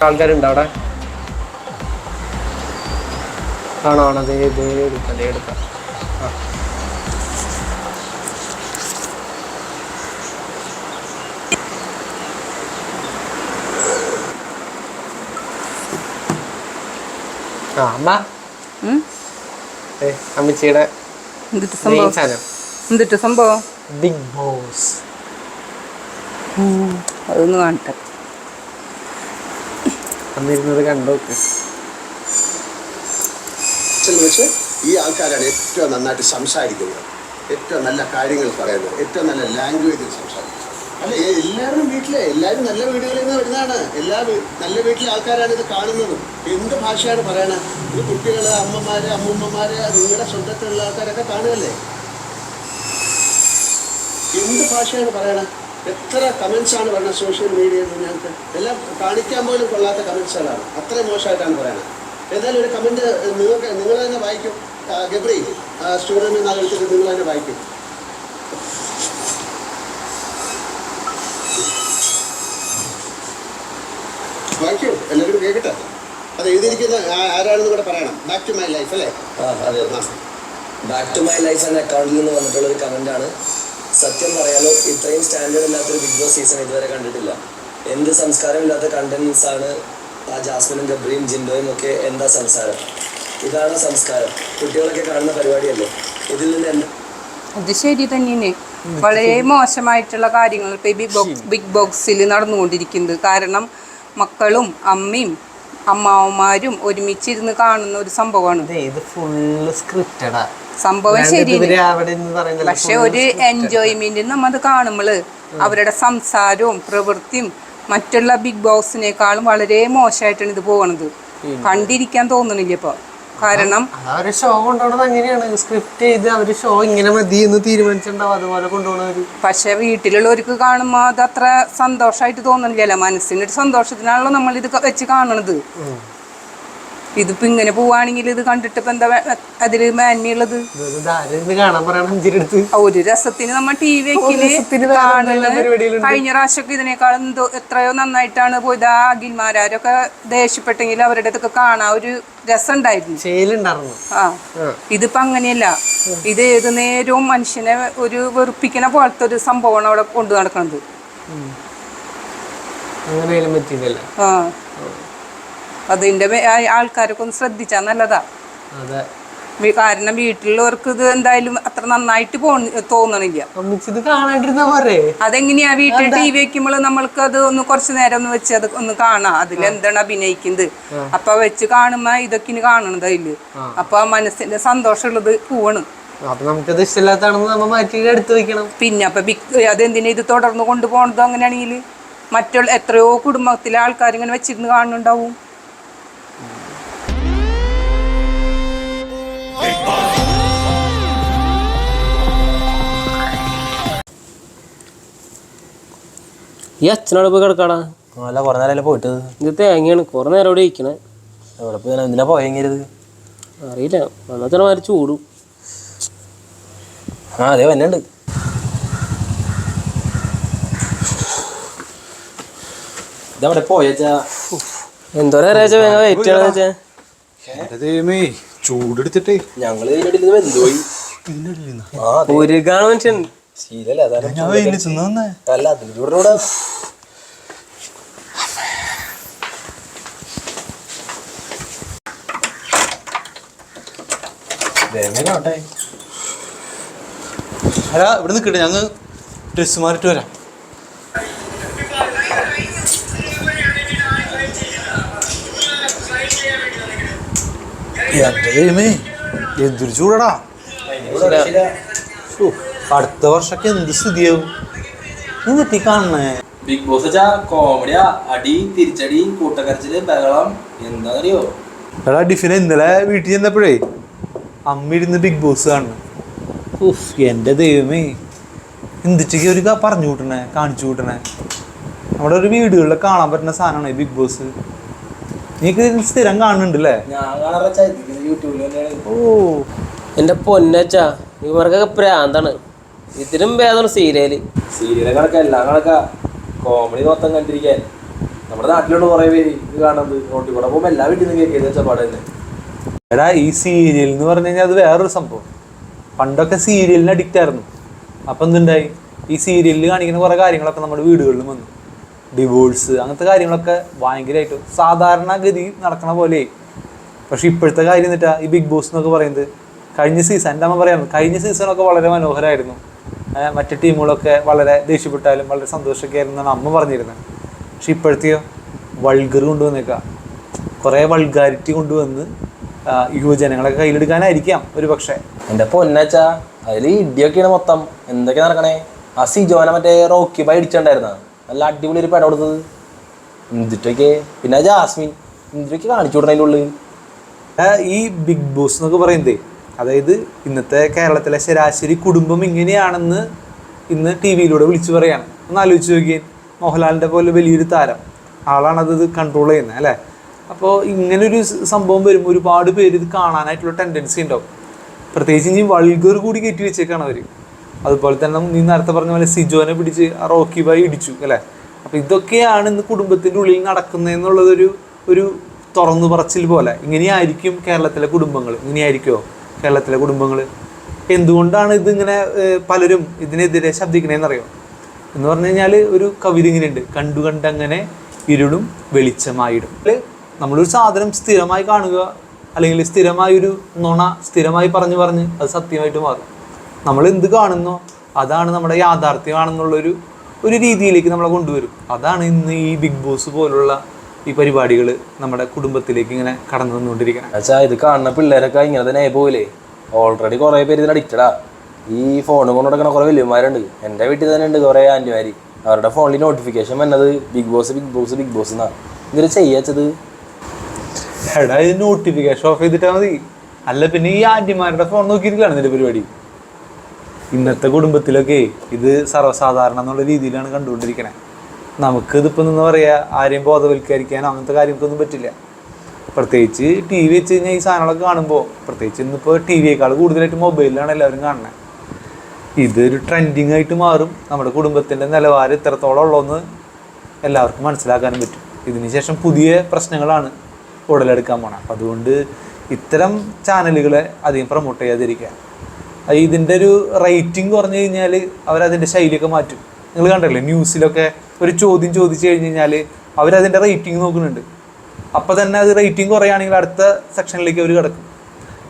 ആൾക്കാരുണ്ട് അവിടെ? ആണോ ആണോ, അതേ എടുക്കാം. അമ്മ അമ്മച്ചിയുടെ എന്നിട്ട് സംഭവം ബിഗ് ബോസ് അതൊന്ന് കാണട്ടെ. അന്നിരുന്നത് കണ്ടോക്ക്. ഈ ആൾക്കാരാണ് ഏറ്റവും നന്നായിട്ട് സംസാരിക്കുന്നത്, ഏറ്റവും നല്ല കാര്യങ്ങൾ പറയുന്നത്, ഏറ്റവും നല്ല ലാംഗ്വേജിൽ സംസാരിക്കുന്നത്. അല്ല, എല്ലാവരും നല്ല വീടുകളിൽ നിന്ന് വരുന്നതാണ്. നല്ല വീട്ടിലെ ആൾക്കാരാണ് ഇത് കാണുന്നത്. എന്ത് ഭാഷയാണ് പറയണത്? ഇത് കുട്ടികൾ, അമ്മമാര്, അമ്മൂമ്മമാര്, നിങ്ങളുടെ സ്വന്തത്തിലുള്ള ആൾക്കാരൊക്കെ കാണുകയല്ലേ. എന്ത് ഭാഷയാണ് പറയണത്? എത്ര കമൻസ് ആണ് പറയുന്നത് സോഷ്യൽ മീഡിയയിൽ ഞങ്ങൾക്ക് എല്ലാം കാണിക്കാൻ പോലും കൊള്ളാത്ത കമൻസുകളാണ്. അത്രയും മോശമായിട്ടാണ് പറയണത്. ഏതായാലും ഒരു കമൻറ്റ് നിങ്ങൾ തന്നെ വായിക്കും. ഗബ്രി സ്റ്റുഡിയോയിൽ നിന്ന് എടുത്തിട്ട് നിങ്ങൾ തന്നെ വായിക്കും. വായിക്കൂ, എല്ലാവരും കേൾക്കട്ടെ. അത് എഴുതിയിരിക്കുന്ന ആരാണെന്ന് കൂടെ പറയണം. ബാക്ക് ടു മൈ ലൈഫ് അല്ലേ? അതെ, ബാക്ക് ടു മൈ ലൈഫ് എന്ന അക്കൗണ്ടിൽ നിന്ന് വന്നിട്ടുള്ളൊരു കമൻ്റാണ്. സത്യം പറയാലോ, ഇത്രയും സ്റ്റാൻഡേർഡ് ഇല്ലാത്തൊരു ബിഗ് ബോസ് സീസൺ ഇതുവരെ കണ്ടിട്ടില്ല. എന്ത് സംസ്കാരമില്ലാത്ത കണ്ടന്റ്സ് ആണ് ആ ജാസ്മിനും ഗബ്രിയും ജിൻഡോയും ഒക്കെ. എന്താ സംസാരം? ഇതാണ് സംസ്കാരം. കുട്ടികളൊക്കെ കാണുന്ന പരിപാടിയല്ലേ. ഇതിൽ നിന്ന് അത് ശരി തന്നെയാണ്. വളരെ മോശമായിട്ടുള്ള കാര്യങ്ങൾ ഇപ്പോൾ ബിഗ് ബോക്സിൽ നടന്നുകൊണ്ടിരിക്കുന്നത്. കാരണം മക്കളും അമ്മയും അമ്മാവന്മാരും ഒരുമിച്ചിരുന്ന് കാണുന്ന ഒരു സംഭവമാണ്. സംഭവം ശരിയാണ്. പക്ഷെ ഒരു എൻജോയ്മെന്റിന് നമ്മത് കാണുമ്പോൾ അവരുടെ സംസാരവും പ്രവൃത്തിയും മറ്റുള്ള ബിഗ് ബോസിനേക്കാളും വളരെ മോശമായിട്ടാണ് ഇത് പോകുന്നത്. കണ്ടിരിക്കാൻ തോന്നണില്ല ഇപ്പൊ. കാരണം ഷോ കൊണ്ടുപോകുന്നത് അങ്ങനെയാണ്. സ്ക്രിപ്റ്റ് ചെയ്ത് അവര് ഷോ ഇങ്ങനെ മതി എന്ന് തീരുമാനിച്ചിട്ടുണ്ടാവും, അതുപോലെ കൊണ്ടുപോകുന്നവര്. പക്ഷെ വീട്ടിലുള്ളവർക്ക് കാണുമ്പോൾ അത് അത്ര സന്തോഷമായിട്ട് തോന്നണില്ലല്ലോ. മനസ്സിനൊരു സന്തോഷത്തിനാണല്ലോ നമ്മൾ ഇത് വെച്ച് കാണണത്. ഇതിപ്പോ ഇങ്ങനെ പോവാണെങ്കിൽ ഇത് കണ്ടിട്ട് ഇപ്പൊ എന്താ അതില് മാന്യുള്ളത്? ഒരു രസത്തിന് നമ്മ ടി വിക്കില് കാണുന്നത്. കഴിഞ്ഞ പ്രാവശ്യമൊക്കെ ഇതിനേക്കാൾ എത്രയോ നന്നായിട്ടാണ് പോയത്. ആ അഖിൽമാരൊക്കെ ദേഷ്യപ്പെട്ടെങ്കിൽ അവരുടെ ഇതൊക്കെ കാണാൻ ഒരു രസം ഉണ്ടായിരുന്നു. ഇതിപ്പോ അങ്ങനെയല്ല. ഇത് ഏത് നേരവും മനുഷ്യനെ ഒരു വെറുപ്പിക്കണ പോലത്തെ ഒരു സംഭവമാണ് അവിടെ കൊണ്ടു നടക്കുന്നത്. അതിന്റെ ആൾക്കാരൊക്കെ ഒന്ന് ശ്രദ്ധിച്ചാൽ നല്ലതാ. കാരണം വീട്ടിലുള്ളവർക്ക് ഇത് എന്തായാലും അത്ര നന്നായിട്ട് തോന്നണില്ല. അതെങ്ങനെയാ വീട്ടിൽ ടി വി വെക്കുമ്പോൾ നമ്മൾക്ക് അത് ഒന്ന് കുറച്ചു നേരം ഒന്ന് വെച്ച് അത് ഒന്ന് കാണാം. അതിലെന്താണ് അഭിനയിക്കുന്നത് അപ്പൊ വെച്ച് കാണുമ്പോ ഇതൊക്കെ കാണണത് അതില്. അപ്പൊ മനസ്സിന്റെ സന്തോഷമുള്ളത് പോവാണ്. പിന്നെ അപ്പൊ അതെന്തിനാ ഇത് തുടർന്ന് കൊണ്ടുപോകണത്? അങ്ങനെയാണെങ്കിൽ മറ്റുള്ള എത്രയോ കുടുംബത്തിലെ ആൾക്കാർ ഇങ്ങനെ വെച്ചിരുന്ന് കാണുന്നുണ്ടാവും. ഈ അച്ഛനോട് പോയി കിടക്കാടാ. അല്ല, കുറെ നേരം പോയിട്ട്. ഇത് തേങ്ങയാണ്. കുറെ നേരം ഇവിടെ ഇരിക്കണേ. എവിടെ പോയി എന്തിനാ പോയെങ്കിലത് അറിയില്ല. വന്നച്ചമാര് ചൂടും. അതേ വന്നുണ്ട്. ഇതവിടെ പോയച്ചാ എന്തോരം വെയിറ്റ് ചെയ്യണമെന്ന് വെച്ചാ ചൂടെടുത്തിട്ടേ ഞങ്ങള് വെന്തുപോയി. ഒരു കാണാൻ മനുഷ്യൻ ശീലല്ല. അല്ല, അതിന്റെ ചൂടിനൂടെ ോട്ടെ. അല്ല, ഇവിടെ നിൽക്കട്ടെ, ഞങ്ങൾ ഡ്രസ്സ് മാറിയിട്ട് വരാം. എന്തൊരു ചൂടാ. അടുത്ത വർഷമൊക്കെ എന്ത് സ്ഥിതിയാവും എന്നിട്ട് കാണണേ. ബിഗ് ബോസ് വെച്ചാ കോമഡിയാ. അടി, തിരിച്ചടി, കൂട്ടക്കരച്ചില്, ബഹളം. എന്താ അറിയോ? എടാ ഡിഫിനെ ഇന്നലെ വീട്ടിൽ ചെന്നപ്പോഴേ അമ്മ ഇരുന്ന് ബിഗ് ബോസ് കാണണം. എൻ്റെ ദൈവമേ, എന്തിച്ചൊക്കെ ഒരു പറഞ്ഞു കൂട്ടണേ, കാണിച്ചു കൂട്ടണേ. നമ്മുടെ ഒരു വീടുകളിൽ കാണാൻ പറ്റുന്ന സാധനമാണ് ഈ ബിഗ് ബോസ്. നീക്ക് സ്ഥിരം കാണുന്നുണ്ടല്ലേ? ഓ എന്റെ പൊന്നച്ചാ, ഇവർക്കൊക്കെ പ്രാന്താണ്. ഇതിനും ഭേദമാണ് സീരിയല്. സീരിയല് കണക്കാ, എല്ലാം കണക്കാ. കോമഡി മൊത്തം കണ്ടിരിക്കാൻ നമ്മുടെ നാട്ടിലുള്ള കുറെ പേര് ഇത് കാണുന്നത് റോട്ടിൽ കൂടെ പോകുമ്പോൾ എല്ലാ വീട്ടിൽ നിന്ന് കേൾക്കുന്നത് വെച്ചപാട് തന്നെ. എടാ ഈ സീരിയൽ എന്ന് പറഞ്ഞു കഴിഞ്ഞാൽ അത് വേറൊരു സംഭവം. പണ്ടൊക്കെ സീരിയലിന് അഡിക്റ്റ് ആയിരുന്നു. അപ്പം എന്തുണ്ടായി, ഈ സീരിയലിൽ കാണിക്കുന്ന കുറേ കാര്യങ്ങളൊക്കെ നമ്മുടെ വീടുകളിലും വന്നു. ഡിവോഴ്സ് അങ്ങനത്തെ കാര്യങ്ങളൊക്കെ ഭയങ്കരമായിട്ട് സാധാരണഗതി നടക്കണ പോലെ. പക്ഷെ ഇപ്പോഴത്തെ കാര്യം എന്നിട്ടാ ഈ ബിഗ് ബോസ് എന്നൊക്കെ പറയുന്നത് കഴിഞ്ഞ സീസൺ, എൻ്റെ അമ്മ പറയാറുണ്ട്, കഴിഞ്ഞ സീസണൊക്കെ വളരെ മനോഹരമായിരുന്നു, മറ്റു ടീമുകളൊക്കെ വളരെ ദേഷ്യപ്പെട്ടാലും വളരെ സന്തോഷമൊക്കെ ആയിരുന്നു എന്നാണ് അമ്മ പറഞ്ഞിരുന്നത്. പക്ഷെ ഇപ്പോഴത്തെയോ വൾഗർ കൊണ്ടുവന്നേക്കാം, കുറേ വൾഗാരിറ്റി കൊണ്ടുവന്ന് യുവജനങ്ങളൊക്കെ കയ്യിലെടുക്കാനായിരിക്കാം ഒരു പക്ഷേ. എൻ്റെ പൊന്നച്ചാ അതിൽ ഇടിയൊക്കെയാണ് മൊത്തം. എന്തൊക്കെ നടക്കണേ. ആ സിജോനെ മറ്റേ റോക്കി ബൈ അടിച്ചിട്ടുണ്ടായിരുന്ന നല്ല അടിപൊളി ഒരു പടം കൊടുത്തത് എന്തിട്ടൊക്കെ. പിന്നെ ജാസ്മിൻ എന്തിട്ടൊക്കെ കാണിച്ചു വിടണ അതിൻ്റെ ഉള്ളിൽ. ഈ ബിഗ് ബോസ് എന്നൊക്കെ പറയുന്നത്, അതായത് ഇന്നത്തെ കേരളത്തിലെ ശരാശരി കുടുംബം ഇങ്ങനെയാണെന്ന് ഇന്ന് ടി വിയിലൂടെ വിളിച്ചു പറയാണ്. ഒന്ന് ആലോചിച്ച് നോക്കിയാൽ, മോഹൻലാലിൻ്റെ പോലെ വലിയൊരു താരം ആളാണത് കൺട്രോൾ ചെയ്യുന്നത് അല്ലേ. അപ്പോൾ ഇങ്ങനൊരു സംഭവം വരുമ്പോൾ ഒരുപാട് പേര് ഇത് കാണാനായിട്ടുള്ള ടെൻഡൻസി ഉണ്ടാവും. പ്രത്യേകിച്ച് ഇനി വൾഗർ കൂടി കയറ്റി വെച്ചേക്കാണ് അവർ. അതുപോലെ തന്നെ നീ നേരത്തെ പറഞ്ഞ പോലെ സിജോനെ പിടിച്ച് റോക്കി ബായി ഇടിച്ചു അല്ലേ. അപ്പോൾ ഇതൊക്കെയാണ് ഇന്ന് കുടുംബത്തിൻ്റെ ഉള്ളിൽ നടക്കുന്നതെന്നുള്ളതൊരു ഒരു തുറന്നു പറച്ചിൽ പോലെ. ഇങ്ങനെയായിരിക്കും കേരളത്തിലെ കുടുംബങ്ങൾ, ഇങ്ങനെയായിരിക്കുമോ കേരളത്തിലെ കുടുംബങ്ങൾ? എന്തുകൊണ്ടാണ് ഇതിങ്ങനെ പലരും ഇതിനെതിരെ ശബ്ദിക്കണേന്നറിയോ? എന്ന് പറഞ്ഞു കഴിഞ്ഞാൽ ഒരു കവിത ഇങ്ങനെയുണ്ട്, കണ്ടു കണ്ടങ്ങനെ ഇരുളും വെളിച്ചമായിടും. നമ്മളൊരു സാധനം സ്ഥിരമായി കാണുക, അല്ലെങ്കിൽ സ്ഥിരമായൊരു നുണ സ്ഥിരമായി പറഞ്ഞ് അത് സത്യമായിട്ട് മാറും. നമ്മൾ എന്ത് കാണുന്നോ അതാണ് നമ്മുടെ യാഥാർത്ഥ്യമാണെന്നുള്ളൊരു രീതിയിലേക്ക് നമ്മളെ കൊണ്ടുവരും. അതാണ് ഇന്ന് ഈ ബിഗ് ബോസ് പോലുള്ള ഈ പരിപാടികൾ നമ്മുടെ കുടുംബത്തിലേക്ക് ഇങ്ങനെ കടന്നു വന്നുകൊണ്ടിരിക്കണം. അച്ഛാ ഇത് കാണുന്ന പിള്ളേരൊക്കെ ഇങ്ങനെ തന്നെ പോയില്ലേ. ഓൾറെഡി കുറേ പേര് ഇതിന് അഡിക്റ്റഡാ. ഈ ഫോൺ കൊണ്ട് നടക്കുന്ന കുറേ വലിയമാരുണ്ട്. എൻ്റെ വീട്ടിൽ തന്നെ ഉണ്ട് കുറേ ആൻറ്റിമാർ. അവരുടെ ഫോണിൽ നോട്ടിഫിക്കേഷൻ വന്നത് Bigg Boss Bigg Boss Bigg Boss എന്നാണ്. ഇതൊരു ചെയ്യാച്ചത്. എടാ ഇത് നോട്ടിഫിക്കേഷൻ ഓഫ് ചെയ്തിട്ടാൽ മതി. അല്ല പിന്നെ ഈ ആൻറ്റിമാരുടെ ഫോൺ നോക്കിയിരിക്കുകയാണ് ഇതിൻ്റെ പരിപാടി. ഇന്നത്തെ കുടുംബത്തിലൊക്കെ ഇത് സർവ്വസാധാരണ എന്നുള്ള രീതിയിലാണ് കണ്ടുകൊണ്ടിരിക്കണേ. നമുക്കിതിപ്പോൾ എന്താ പറയുക, ആരെയും ബോധവൽക്കരിക്കാനോ അങ്ങനത്തെ കാര്യങ്ങൾക്കൊന്നും പറ്റില്ല. പ്രത്യേകിച്ച് ടി വി വെച്ച് കഴിഞ്ഞാൽ ഈ സാധനങ്ങളൊക്കെ കാണുമ്പോൾ, പ്രത്യേകിച്ച് ഇന്നിപ്പോൾ ടി വിയേക്കാൾ കൂടുതലായിട്ട് മൊബൈലിലാണ് എല്ലാവരും കാണുന്നത്. ഇതൊരു ട്രെൻഡിങ് ആയിട്ട് മാറും. നമ്മുടെ കുടുംബത്തിൻ്റെ നിലവാരം ഇത്രത്തോളം ഉള്ളതെന്ന് എല്ലാവർക്കും മനസ്സിലാക്കാനും പറ്റും. ഇതിന് ശേഷം പുതിയ പ്രശ്നങ്ങളാണ് ഉടലെടുക്കാൻ പോകണം. അപ്പം അതുകൊണ്ട് ഇത്തരം ചാനലുകളെ അധികം പ്രൊമോട്ട് ചെയ്യാതിരിക്കുക. ഇതിൻ്റെ ഒരു റേറ്റിംഗ് കുറഞ്ഞു കഴിഞ്ഞാൽ അവരതിൻ്റെ ശൈലിയൊക്കെ മാറ്റും. നിങ്ങൾ കണ്ടല്ലേ ന്യൂസിലൊക്കെ ഒരു ചോദ്യം ചോദിച്ചു കഴിഞ്ഞ് കഴിഞ്ഞാൽ അവരതിൻ്റെ റേറ്റിംഗ് നോക്കുന്നുണ്ട്. അപ്പോൾ തന്നെ അത് റേറ്റിംഗ് കുറയുകയാണെങ്കിൽ അടുത്ത സെക്ഷനിലേക്ക് അവർ കിടക്കും.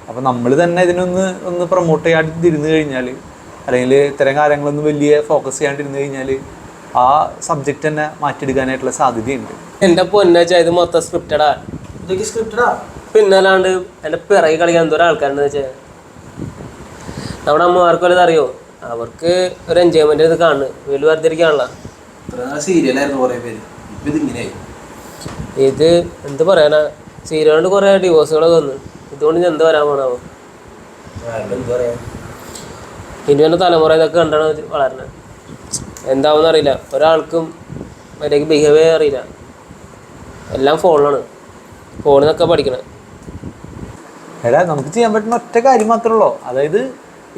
അപ്പോൾ നമ്മൾ തന്നെ ഇതിനൊന്ന് പ്രൊമോട്ട് ചെയ്യാണ്ടിരുന്ന് കഴിഞ്ഞാൽ, അല്ലെങ്കിൽ ഇത്തരം കാര്യങ്ങളൊന്നും വലിയ ഫോക്കസ് ചെയ്യാണ്ടിരുന്ന് കഴിഞ്ഞാൽ ആ സബ്ജക്റ്റ് തന്നെ മാറ്റിയെടുക്കാനായിട്ടുള്ള സാധ്യതയുണ്ട്. എൻ്റെ പൊന്നച്ചാ ഇത് മൊത്തം സ്ക്രിപ്റ്റഡാ. ഇതൊക്കെ സ്ക്രിപ്റ്റഡാ. പിന്നല്ലാണ്ട് എൻ്റെ പിറകെ കളിക്കാൻ എന്തോരം ആൾക്കാരുണ്ടെന്ന് വെച്ചാൽ നമ്മുടെ അമ്മമാർക്ക് വല്ലത് അറിയോ? അവർക്ക് ഒരു എൻജോയ്മെന്റ് ഇത് കാണുന്നു, വലിയ വേർതിരിക്കാണല്ലോ. സീരിയലായിരുന്നു കുറേ പേര്, ഇപ്പം ഇതിങ്ങനെയായി. ഇത് എന്ത് പറയാനാ, സീരിയൽ കൊണ്ട് കുറേ ഡിവോഴ്സുകളൊക്കെ വന്നു. ഇതുകൊണ്ട് ഞാൻ എന്ത് വരാൻ പോണാവോ? എന്ത് പറയാ, ഇനി വന്ന തലമുറ ഇതൊക്കെ കണ്ടാണ് വളരണത്. എന്താവുമെന്ന് അറിയില്ല. ഒരാൾക്കും മര്യാദയ്ക്ക് ബിഹേവ് ചെയ്യാൻ അറിയില്ല. എല്ലാം ഫോണിലാണ്, ഫോണിൽ നിന്നൊക്കെ പഠിക്കണത്. എടാ നമുക്ക് ചെയ്യാൻ പറ്റുന്ന ഒറ്റ കാര്യം മാത്രമേ ഉള്ളൂ. അതായത്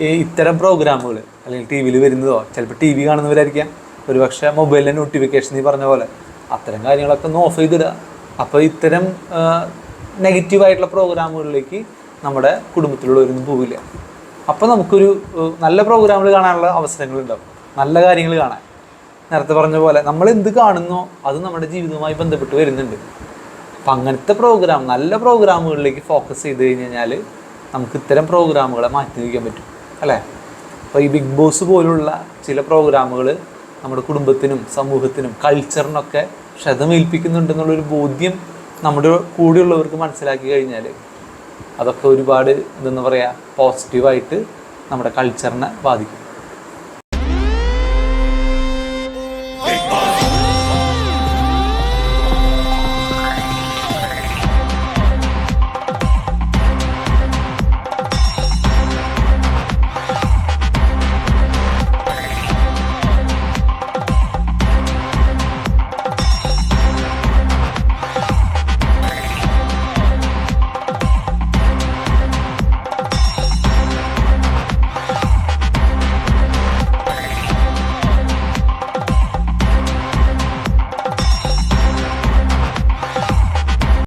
ഈ ഇത്തരം പ്രോഗ്രാമുകൾ അല്ലെങ്കിൽ ടി വിയിൽ വരുന്നതോ, ചിലപ്പോൾ ടി വി കാണുന്നവരായിരിക്കാം, ഒരു പക്ഷേ മൊബൈലിലെ നോട്ടിഫിക്കേഷൻ നീ പറഞ്ഞ പോലെ അത്തരം കാര്യങ്ങളൊക്കെ ഒന്ന് ഓഫ് ചെയ്തിടുക. അപ്പോൾ ഇത്തരം നെഗറ്റീവായിട്ടുള്ള പ്രോഗ്രാമുകളിലേക്ക് നമ്മുടെ കുടുംബത്തിലുള്ളവരൊന്നും പോവില്ല. അപ്പോൾ നമുക്കൊരു നല്ല പ്രോഗ്രാമുകൾ കാണാനുള്ള അവസരങ്ങളുണ്ടാവും, നല്ല കാര്യങ്ങൾ കാണാൻ. നേരത്തെ പറഞ്ഞ പോലെ നമ്മൾ എന്ത് കാണുന്നോ അത് നമ്മുടെ ജീവിതവുമായി ബന്ധപ്പെട്ട് വരുന്നുണ്ട്. അപ്പം അങ്ങനത്തെ പ്രോഗ്രാം, നല്ല പ്രോഗ്രാമുകളിലേക്ക് ഫോക്കസ് ചെയ്ത് കഴിഞ്ഞാൽ നമുക്ക് ഇത്തരം പ്രോഗ്രാമുകളെ മാറ്റി വയ്ക്കാൻ പറ്റും അല്ലേ. അപ്പോൾ ഈ ബിഗ് ബോസ് പോലുള്ള ചില പ്രോഗ്രാമുകൾ നമ്മുടെ കുടുംബത്തിനും സമൂഹത്തിനും കൾച്ചറിനൊക്കെ ക്ഷതമേൽപ്പിക്കുന്നുണ്ടെന്നുള്ളൊരു ബോധ്യം നമ്മുടെ കൂടെയുള്ളവർക്ക് മനസ്സിലാക്കി കഴിഞ്ഞാൽ അതൊക്കെ ഒരുപാട് എന്താ പറയുക പോസിറ്റീവായിട്ട് നമ്മുടെ കൾച്ചറിനെ ബാധിക്കും.